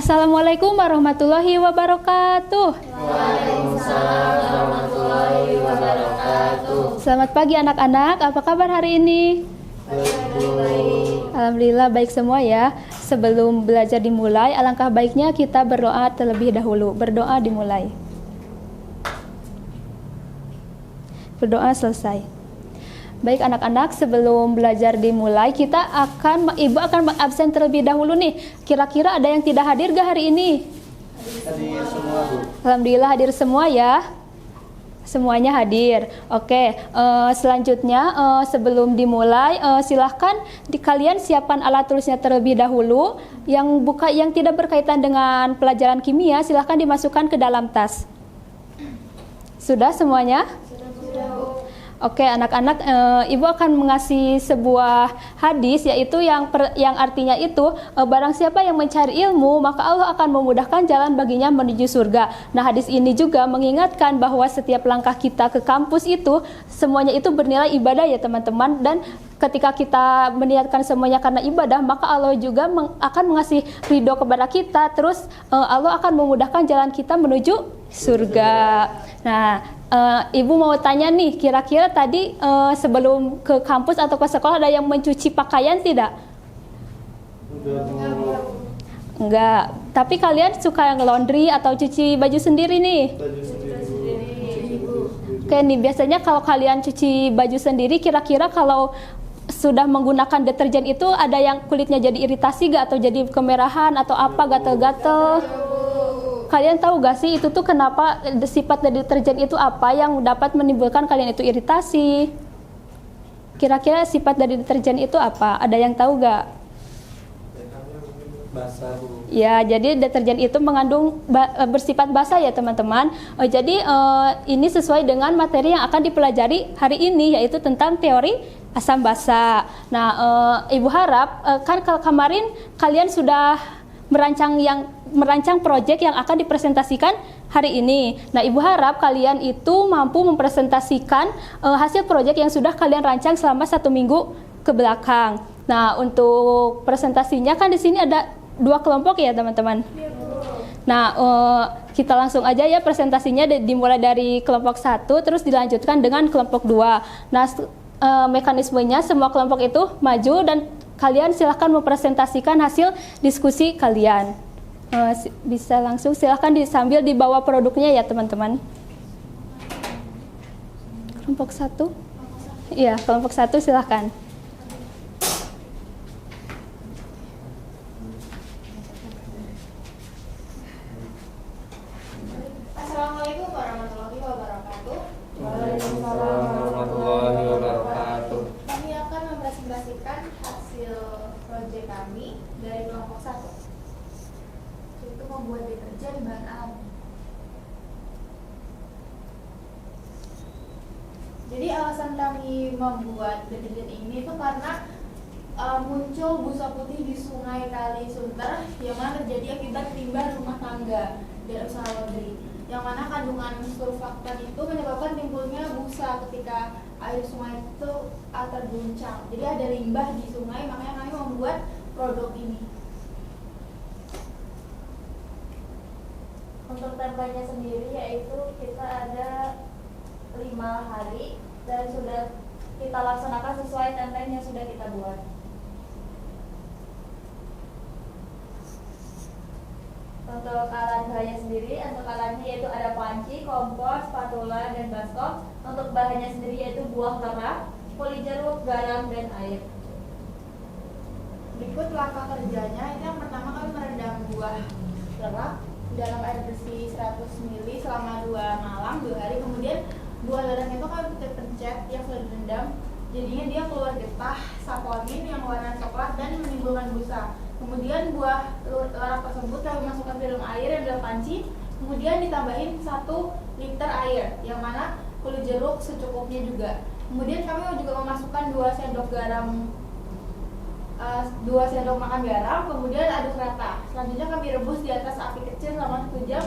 Assalamualaikum warahmatullahi wabarakatuh. Waalaikumsalam warahmatullahi wabarakatuh. Selamat pagi anak-anak, apa kabar hari ini? Baik. Alhamdulillah baik semua ya. Sebelum belajar dimulai, alangkah baiknya kita berdoa terlebih dahulu. Berdoa dimulai. Berdoa selesai. Baik anak-anak, sebelum belajar dimulai, Ibu akan absen terlebih dahulu nih. Kira-kira ada yang tidak hadir gak hari ini? Hadir semua, Bu. Alhamdulillah hadir semua ya. Semuanya hadir. Oke, selanjutnya sebelum dimulai, silahkan kalian siapkan alat tulisnya terlebih dahulu. Yang tidak berkaitan dengan pelajaran kimia, silahkan dimasukkan ke dalam tas. Sudah semuanya? Sudah, Bu. Oke, anak-anak, Ibu akan mengasih sebuah hadis, yaitu yang artinya itu, barang siapa yang mencari ilmu, maka Allah akan memudahkan jalan baginya menuju surga. Nah, hadis ini juga mengingatkan bahwa setiap langkah kita ke kampus itu, semuanya itu bernilai ibadah ya teman-teman. Dan ketika kita meniatkan semuanya karena ibadah, maka Allah juga akan mengasih ridho kepada kita. Terus Allah akan memudahkan jalan kita menuju surga. Nah, Ibu mau tanya nih, kira-kira tadi sebelum ke kampus atau ke sekolah ada yang mencuci pakaian tidak? Enggak. Tapi kalian suka laundry atau cuci baju sendiri nih? Oke nih, biasanya kalau kalian cuci baju sendiri, kira-kira kalau sudah menggunakan deterjen itu ada yang kulitnya jadi iritasi gak? Atau jadi kemerahan atau apa, gatel-gatel? Kalian tahu gak sih itu tuh kenapa sifat dari deterjen itu apa yang dapat menimbulkan kalian itu iritasi? Kira-kira sifat dari deterjen itu apa? Ada yang tahu gak? Basah, Bu. Ya, jadi deterjen itu mengandung bersifat basah ya teman-teman. Jadi ini sesuai dengan materi yang akan dipelajari hari ini, yaitu tentang teori asam basa. Nah, Ibu harap kan kemarin kalian sudah merancang proyek yang akan dipresentasikan hari ini. Nah, Ibu harap kalian itu mampu mempresentasikan hasil proyek yang sudah kalian rancang selama 1 minggu ke belakang. Nah, untuk presentasinya kan di sini ada 2 kelompok ya teman-teman. Nah, kita langsung aja ya presentasinya dimulai dari kelompok 1 terus dilanjutkan dengan kelompok 2. Nah, mekanismenya semua kelompok itu maju dan kalian silahkan mempresentasikan hasil diskusi kalian. Bisa langsung silahkan sambil dibawa produknya ya teman-teman. Kelompok 1? Iya, kelompok 1 silahkan. Assalamualaikum warahmatullahi wabarakatuh. Waalaikumsalam warahmatullahi wabarakatuh. Kami akan mempresentasikan hasil proyek kami dari kelompok 1, yaitu membuat deterjen bahan alami. Jadi alasan kami membuat deterjen ini itu karena muncul busa putih di Sungai Kali Sunter yang mana terjadi akibat limbah rumah tangga dan usaha laundry, yang mana kandungan surfaktan itu menyebabkan timbulnya busa ketika air sungai itu terguncang. Jadi ada limbah di sungai, makanya kami membuat produk ini. Untuk template-nya sendiri yaitu kita ada 5 hari dan sudah kita laksanakan sesuai template yang sudah kita buat. Untuk alat bahannya sendiri, untuk alatnya yaitu ada panci, kompor, spatula, dan baskom. Untuk bahannya sendiri yaitu buah kerak, poli jeruk, garam, dan air. Berikut langkah kerjanya. Ini yang pertama, kami merendam buah kerak dalam air bersih 100 ml selama 2 malam 2 hari. Kemudian buah lereng itu kami pencet yang sudah direndam, jadinya dia keluar getah saponin yang warna coklat dan menimbulkan busa. Kemudian buah lereng tersebut kami masukkan ke dalam air yang dalam panci, kemudian ditambahin 1 liter air, yang mana kulit jeruk secukupnya juga. Kemudian kami juga memasukkan 2 sendok garam, 2 sendok makan garam, kemudian aduk rata. Selanjutnya kami rebus di atas api kecil selama 1 jam,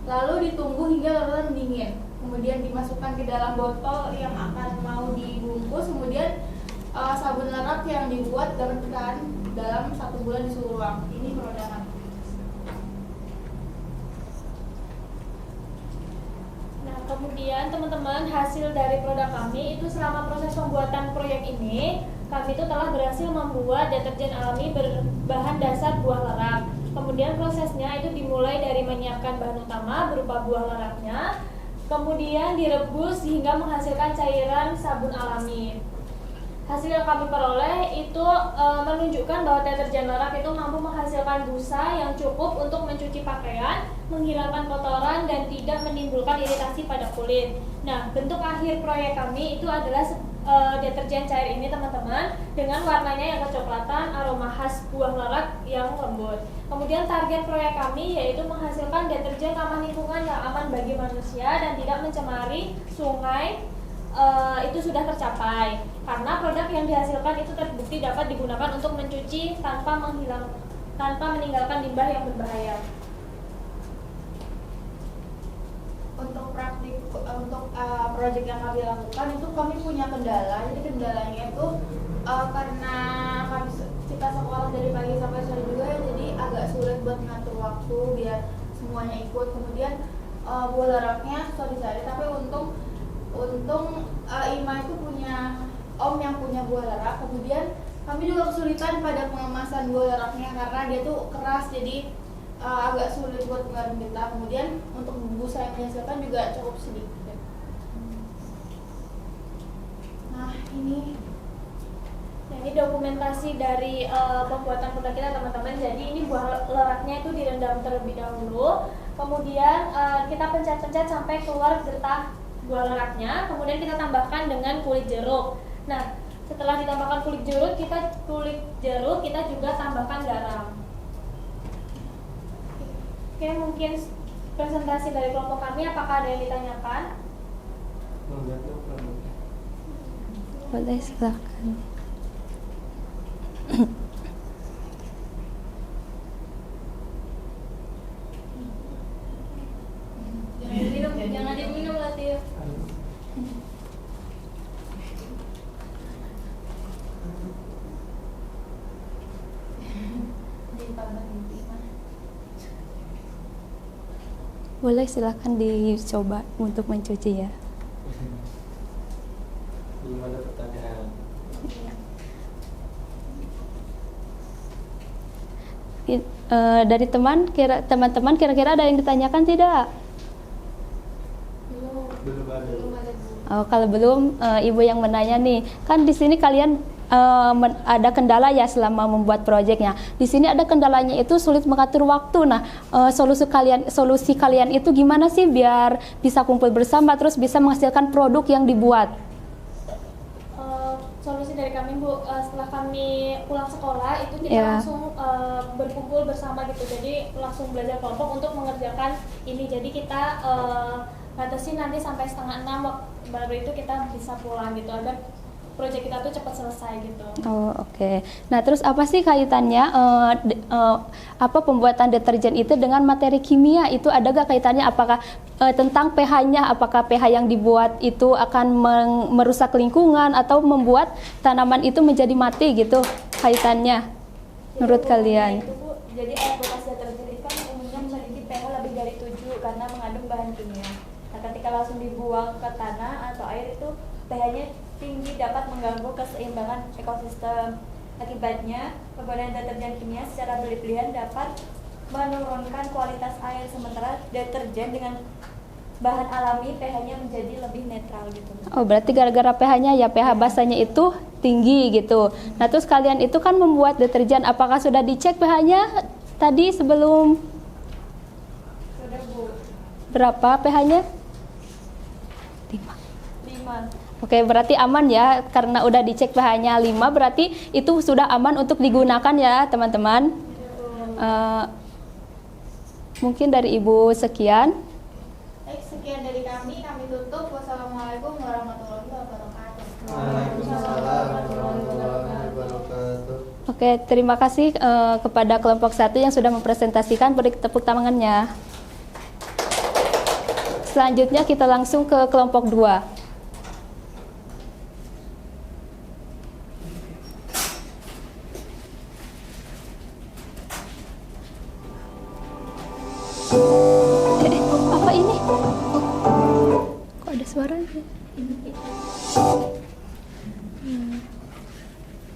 lalu ditunggu hingga larutan mendingin. Kemudian dimasukkan ke dalam botol yang akan mau dibungkus. Kemudian sabun lerap yang dibuat dapat bertahan dalam 1 bulan di suhu ruang. Ini produknya. Kemudian teman-teman, hasil dari produk kami itu selama proses pembuatan proyek ini, kami itu telah berhasil membuat deterjen alami berbahan dasar buah lerak. Kemudian prosesnya itu dimulai dari menyiapkan bahan utama berupa buah leraknya, kemudian direbus hingga menghasilkan cairan sabun alami. Hasil yang kami peroleh itu menunjukkan bahwa deterjen lerak itu mampu menghasilkan busa yang cukup untuk mencuci pakaian, menghilangkan kotoran, dan tidak menimbulkan iritasi pada kulit. Nah, bentuk akhir proyek kami itu adalah deterjen cair ini teman-teman, dengan warnanya yang kecoklatan, aroma khas buah lerak yang lembut. Kemudian target proyek kami yaitu menghasilkan deterjen ramah lingkungan yang aman bagi manusia dan tidak mencemari sungai. Itu sudah tercapai karena produk yang dihasilkan itu terbukti dapat digunakan untuk mencuci tanpa meninggalkan limbah yang berbahaya. Untuk proyek yang kami lakukan itu kami punya kendala. Jadi kendalanya itu karena kita sekolah dari pagi sampai sore juga, jadi agak sulit buat ngatur waktu biar semuanya ikut. Kemudian buah leraknya susah dicari, tapi untung Ima itu punya om yang punya buah lerak. Kemudian kami juga kesulitan pada pengemasan buah leraknya karena dia tuh keras, jadi agak sulit buat pengaruh kita. Kemudian untuk busa yang dihasilkan juga cukup sedikit. Nah, ini dokumentasi dari pembuatan produk kita teman-teman. Jadi ini buah leraknya itu direndam terlebih dahulu, kemudian kita pencet-pencet sampai keluar getah buah leraknya, kemudian kita tambahkan dengan kulit jeruk. Nah, setelah ditambahkan kulit jeruk, kita juga tambahkan garam. Oke, mungkin presentasi dari kelompok kami, apakah ada yang ditanyakan? Boleh, silakan. Jangan diminum Latif. Boleh, silakan dicoba untuk mencuci ya. Belum ada pertanyaan. Dari teman-teman kira-kira ada yang ditanyakan tidak? Belum ada. Oh, kalau belum, ibu yang menanya nih, kan di sini kalian ada kendala ya selama membuat proyeknya. Di sini ada kendalanya itu sulit mengatur waktu. Nah, solusi kalian itu gimana sih biar bisa kumpul bersama terus bisa menghasilkan produk yang dibuat? Solusi dari kami Bu, setelah kami pulang sekolah itu kita langsung berkumpul bersama gitu. Jadi langsung belajar kelompok untuk mengerjakan ini. Jadi kita batasin nanti sampai 5:30 baru itu kita bisa pulang gitu, agar proyek kita tuh cepat selesai gitu. Oh, oke. Nah, terus apa sih kaitannya pembuatan deterjen itu dengan materi kimia? Itu ada gak kaitannya? Apakah tentang pH-nya? Apakah pH yang dibuat itu akan merusak lingkungan atau membuat tanaman itu menjadi mati gitu? Kaitannya menurut kalian? Itu Bu, jadi air bekas deterjen itu kan umumnya memiliki pH lebih dari 7 karena mengandung bahan kimia. Nah, ketika langsung dibuang ke tanah atau air itu pH-nya tinggi dapat mengganggu keseimbangan ekosistem. Akibatnya, penggunaan deterjen kimia secara berlebihan dapat menurunkan kualitas air, sementara deterjen dengan bahan alami pH-nya menjadi lebih netral gitu. Oh, berarti gara-gara pH-nya ya, pH basanya itu tinggi gitu. Nah, terus kalian itu kan membuat deterjen, apakah sudah dicek pH-nya tadi sebelum? Sudah Bu. Berapa pH-nya? 5. Oke, berarti aman ya, karena udah dicek pH-nya 5, berarti itu sudah aman untuk digunakan ya teman-teman. Mungkin dari Ibu sekian. Baik, sekian dari kami tutup. Wassalamualaikum warahmatullahi wabarakatuh. Waalaikumsalam warahmatullahi wabarakatuh. Oke, terima kasih kepada kelompok 1 yang sudah mempresentasikan. Beri tepuk tangannya. Selanjutnya kita langsung ke kelompok 2. Apa ini? suaranya.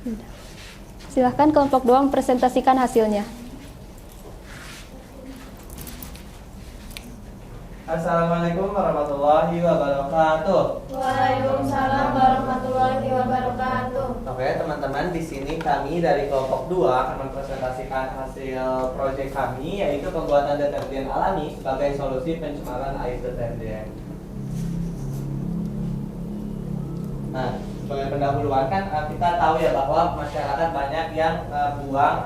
Udah. Silahkan kelompok 2 mempresentasikan hasilnya. Assalamualaikum warahmatullahi wabarakatuh. Waalaikumsalam warahmatullahi wabarakatuh. Oke teman-teman, di sini kami dari kelompok 2 akan mempresentasikan hasil proyek kami, yaitu pembuatan deterjen alami sebagai solusi pencemaran air deterjen. Nah, sebagai pendahuluan kan kita tahu ya bahwa masyarakat banyak yang buang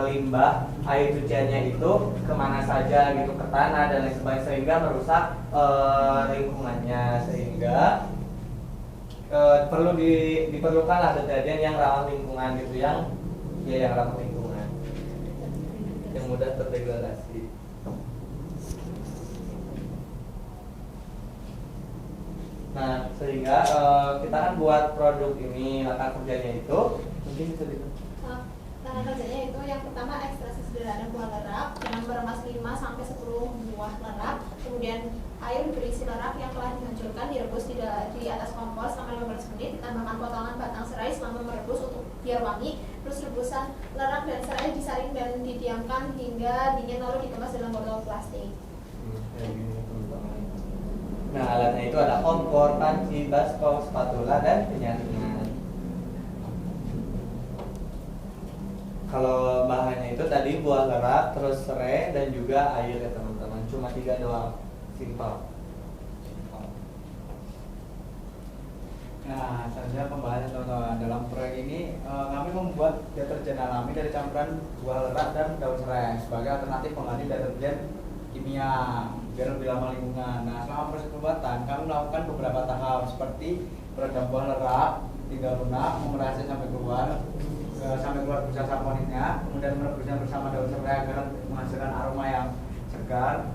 limbah air cuciannya itu kemana saja gitu, ke tanah dan lain sebagainya, sehingga merusak lingkungannya, sehingga diperlukanlah deterjen yang ramah lingkungan gitu, yang ramah lingkungan, yang mudah terdegradasi. Nah, sehingga kita kan buat produk ini, langkah kerjanya itu mungkin bisa Langkah kerjanya itu yang pertama ekstraksi sederhana buah lerap dengan beremas 5 sampai 10 buah lerap. Kemudian air berisi lerap yang telah dihancurkan direbus di atas kompor selama 15 menit, ditambahkan potongan batang serai selama merebus untuk biar wangi. Terus rebusan lerap dan serai disaring dan didiamkan hingga dingin, lalu dikemas dalam botol plastik. kayak gini, teman-teman. Nah, alatnya itu ada kompor, panci, baskom, spatula, dan penyaringan. Kalau bahannya itu tadi buah lerap, terus serai, dan juga air ya teman-teman. Cuma 3 doang, simpel. Nah, selanjutnya pembahasan teman-teman. Dalam proyek ini kami membuat deterjen alami dari campuran buah lerap dan daun serai sebagai alternatif pengganti deterjen kimia biar lebih ramah lingkungan. Nah, selama proses pembuatan kami melakukan beberapa tahap seperti meredam buah lerap, tinggal lunak, memerasnya sampai keluar busa saponinnya, kemudian merebusnya bersama daun serai agar menghasilkan aroma yang segar.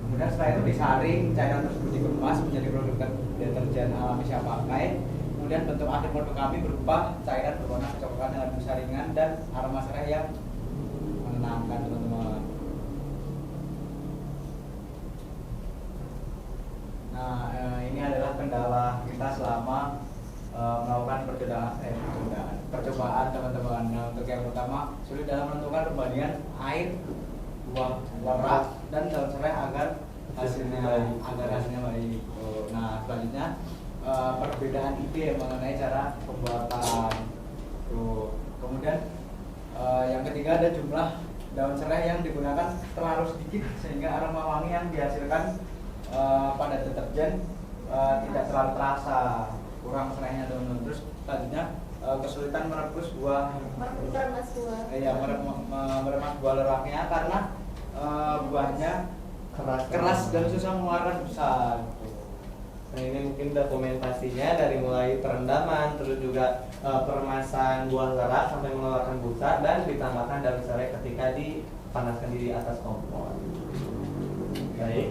Kemudian setelah itu disaring, cairan tersebut dikemas menjadi produk deterjen alami siap pakai. Kemudian bentuk akhir produk kami berupa cairan berwarna kecoklatan dengan busa ringan dan aroma serai yang menenangkan teman-teman. Nah, ini adalah kendala kita selama melakukan percobaan teman-teman. Nah, untuk yang pertama, sulit dalam menentukan perbandingan air, buah lerap, dan daun serai agar hasilnya baik. Nah, selanjutnya perbedaan ide mengenai cara pembuatan. Kemudian yang ketiga ada jumlah daun serai yang digunakan terlalu sedikit sehingga aroma wangi yang dihasilkan pada deterjen tidak terlalu terasa, kurang serainya teman-teman. Terus selanjutnya kesulitan merebus buah meremas buah lerapnya karena buahnya keras dan susah mengeluarkan busa. Nah, ini mungkin dokumentasinya dari mulai perendaman, terus juga peremasan buah lerap sampai mengeluarkan busa dan ditambahkan daun serai ketika dipanaskan di atas kompor. Baik,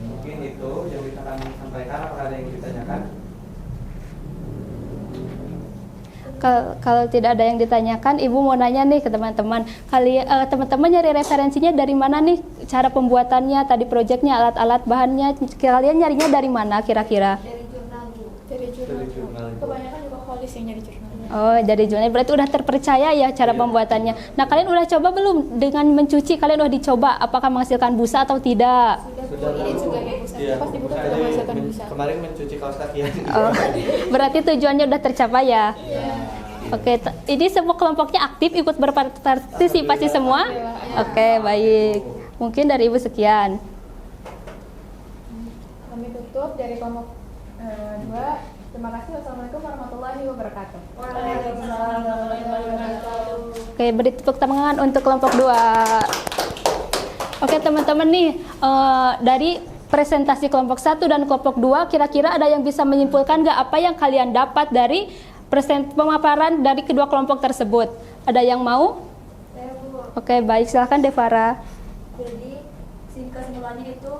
mungkin itu yang bisa kami sampaikan. Apakah ada yang ditanyakan? Kalau tidak ada yang ditanyakan, Ibu mau nanya nih ke teman-teman. Teman-teman nyari referensinya dari mana nih? Cara pembuatannya, tadi proyeknya, alat-alat bahannya, kalian nyarinya dari mana kira-kira? Dari jurnal Bu. Dari jurnal. Ibu. Kebanyakan juga holis yang nyari jurnal. Oh, dari jurnal. Berarti udah terpercaya ya cara pembuatannya. Nah, kalian udah coba belum dengan mencuci? Kalian udah dicoba apakah menghasilkan busa atau tidak? Sudah Bu, ini juga ya Bu. Iya, Pas dibuka saya udah menghasilkan busa. kemarin mencuci kaos kaki. Oh, berarti tujuannya udah tercapai ya? Oke, ini semua kelompoknya aktif ikut berpartisipasi semua? Oke, baik. Mungkin dari Ibu sekian. Kami tutup dari kelompok 2. Terima kasih. Wassalamualaikum warahmatullahi wabarakatuh. Waalaikumsalam warahmatullahi wabarakatuh. Oke, beri tepuk tangan untuk kelompok 2. Oke, teman-teman nih, dari presentasi kelompok 1 dan kelompok 2, kira-kira ada yang bisa menyimpulkan nggak apa yang kalian dapat dari pemaparan dari kedua kelompok tersebut? Ada yang mau? Saya Bu. Oke, baik, silahkan Devara. Jadi kesimpulannya itu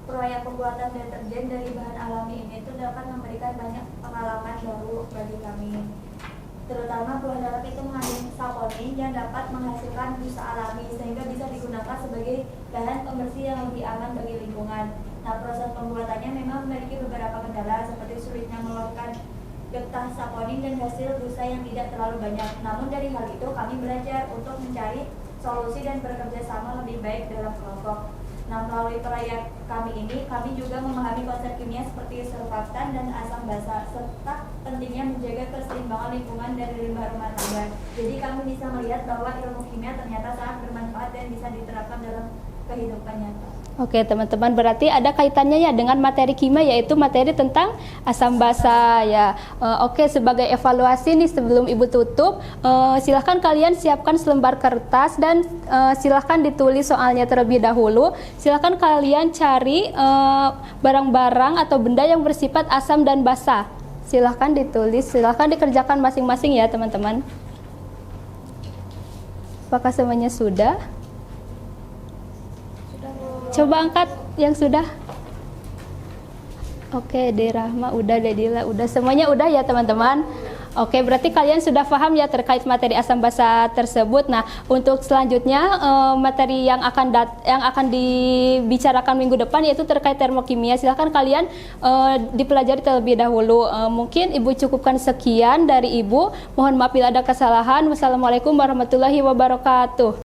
proyek pembuatan deterjen dari bahan alami ini itu dapat memberikan banyak pengalaman baru bagi kami. Terutama buah lerap itu mengandung saponin yang dapat menghasilkan busa alami sehingga bisa digunakan sebagai bahan pembersih yang lebih aman bagi lingkungan. Nah, proses pembuatannya memang memiliki beberapa kendala seperti sulitnya melakukan getah saponin dan hasil busa yang tidak terlalu banyak. Namun dari hal itu kami belajar untuk mencari solusi dan bekerja sama lebih baik dalam kelompok. Nah, melalui proyek kami ini, kami juga memahami konsep kimia seperti surfaktan dan asam basa, serta pentingnya menjaga keseimbangan lingkungan dari limbah rumah tangga. Jadi kami bisa melihat bahwa ilmu kimia ternyata sangat bermanfaat dan bisa diterapkan dalam kehidupan nyata. Oke teman-teman, berarti ada kaitannya ya dengan materi kimia, yaitu materi tentang asam basa ya. Oke, sebagai evaluasi nih sebelum Ibu tutup, silahkan kalian siapkan selembar kertas dan silahkan ditulis soalnya terlebih dahulu. Silahkan kalian cari barang-barang atau benda yang bersifat asam dan basa. Silahkan ditulis, silahkan dikerjakan masing-masing ya teman-teman. Apakah semuanya sudah? Coba angkat yang sudah. Oke, Derahma udah, Dedila udah, semuanya udah ya teman-teman. Oke, berarti kalian sudah paham ya terkait materi asam basa tersebut. Nah, untuk selanjutnya materi yang akan dibicarakan minggu depan yaitu terkait termokimia. Silahkan kalian dipelajari terlebih dahulu. Mungkin Ibu cukupkan sekian dari Ibu. Mohon maaf bila ada kesalahan. Wassalamualaikum warahmatullahi wabarakatuh.